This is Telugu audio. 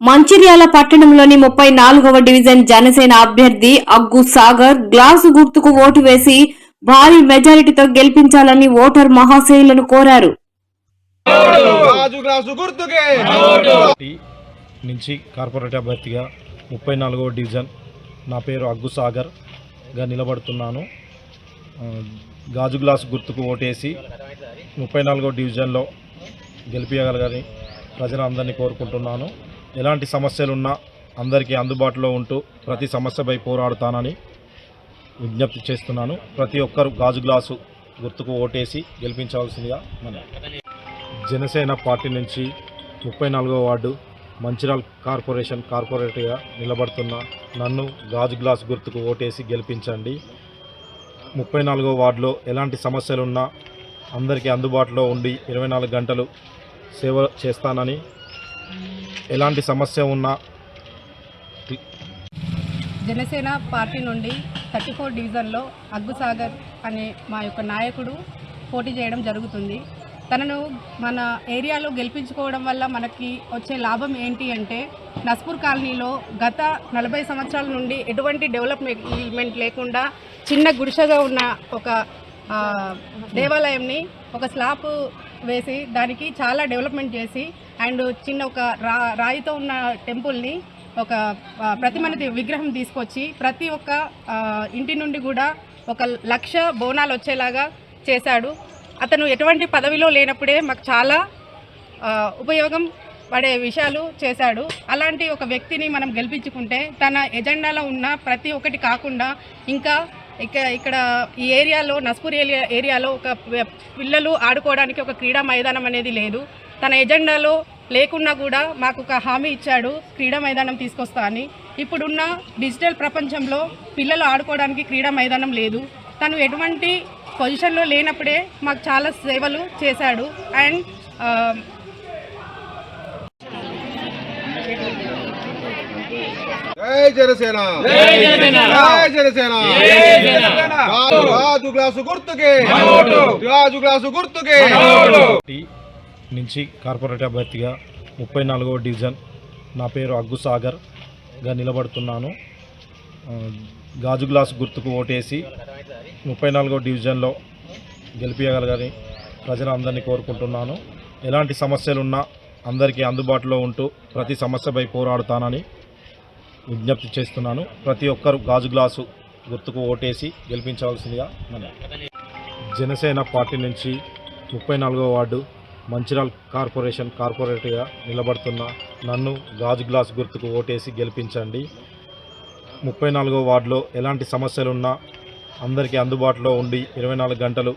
మంచిర్యాల పట్టణంలోని 34వ డివిజన్ జనసేన అభ్యర్థి అగ్గు సాగర్ గ్లాసు గుర్తుకు ఓటు వేసి భారీ మెజారిటీతో గెలిపించాలని ఓటర్ మహాశయులను కోరారు. నుంచి కార్పొరేట్ అభ్యర్థిగా 34వ డివిజన్ నా పేరు అగ్గు సాగర్ గా నిలబడుతున్నాను. గాజు గ్లాసు గుర్తుకు ఓటేసి 34వ డివిజన్లో గెలిపించగలగని ప్రజలందరినీ కోరుకుంటున్నాను. ఎలాంటి సమస్యలున్నా అందరికీ అందుబాటులో ఉంటూ ప్రతి సమస్యపై పోరాడుతానని విజ్ఞప్తి చేస్తున్నాను. ప్రతి ఒక్కరు గాజు గ్లాసు గుర్తుకు ఓటేసి గెలిపించవలసిందిగా జనసేన పార్టీ నుంచి 34వ వార్డు మంచిర్యాల కార్పొరేటర్గా నిలబడుతున్న నన్ను గాజు గ్లాసు గుర్తుకు ఓటేసి గెలిపించండి. 34వ వార్డులో ఎలాంటి సమస్యలున్నా అందరికీ అందుబాటులో ఉండి 24 గంటలు సేవ చేస్తానని, ఎలాంటి సమస్య ఉన్నా జనసేన పార్టీ నుండి 34 డివిజన్లో అగ్గు సాగర్ అనే మా యొక్క నాయకుడు పోటీ చేయడం జరుగుతుంది. తనను మన ఏరియాలో గెలిపించుకోవడం వల్ల మనకి వచ్చే లాభం ఏంటి అంటే, నస్పూర్ కాలనీలో గత 40 సంవత్సరాల నుండి ఎటువంటి డెవలప్మెంట్ లేకుండా చిన్న గుడిసెగా ఉన్న ఒక దేవాలయంని ఒక స్లాబ్ వేసి దానికి చాలా డెవలప్మెంట్ చేసి అండ్ చిన్న ఒక రాయితో ఉన్న టెంపుల్ని ఒక ప్రతిమని విగ్రహం తీసుకొచ్చి ప్రతి ఒక్క ఇంటి నుండి కూడా 1,00,000 బోనాలు వచ్చేలాగా చేశాడు. అతను ఎటువంటి పదవిలో లేనప్పుడే మాకు చాలా ఉపయోగం పడే విషయాలు చేశాడు. అలాంటి ఒక వ్యక్తిని మనం గెలిపించుకుంటే తన ఎజెండాలో ఉన్న ప్రతి ఒక్కటి కాకుండా ఇంకా ఇక్కడ ఈ ఏరియాలో నస్పూర్ ఏరియాలో ఒక పిల్లలు ఆడుకోవడానికి ఒక క్రీడా మైదానం అనేది లేదు. తన ఎజెండాలో లేకున్నా కూడా మాకు ఒక హామీ ఇచ్చాడు, క్రీడా మైదానం తీసుకొస్తా అని. ఇప్పుడున్న డిజిటల్ ప్రపంచంలో పిల్లలు ఆడుకోవడానికి క్రీడా మైదానం లేదు. తను ఎటువంటి పొజిషన్లో లేనప్పుడే మాకు చాలా సేవలు చేశాడు. అండ్ జై జనసేన, జై జనసేన, గాజు గ్లాసు గుర్తుకే, గాజు గ్లాసు గుర్తుకే. నుంచి కార్పొరేట్ అభ్యర్థిగా 34వ డివిజన్ నా పేరు అగ్గు సాగర్ గా నిలబడుతున్నాను. గాజు గ్లాసు గుర్తుకు ఓటేసి 34వ డివిజన్లో గెలిపించగలగని ప్రజలందరినీ కోరుకుంటున్నాను. ఎలాంటి సమస్యలున్నా అందరికీ అందుబాటులో ఉంటూ ప్రతి సమస్యపై పోరాడుతానని విజ్ఞప్తి చేస్తున్నాను. ప్రతి ఒక్కరు గాజు గ్లాసు గుర్తుకు ఓటేసి గెలిపించవలసిందిగా జనసేన పార్టీ నుంచి 34వ వార్డు మంచిర్యాల కార్పొరేటర్గా నిలబడుతున్న నన్ను గాజు గ్లాసు గుర్తుకు ఓటేసి గెలిపించండి. 34వ వార్డులో ఎలాంటి సమస్యలున్నా అందరికీ అందుబాటులో ఉండి 24 గంటలు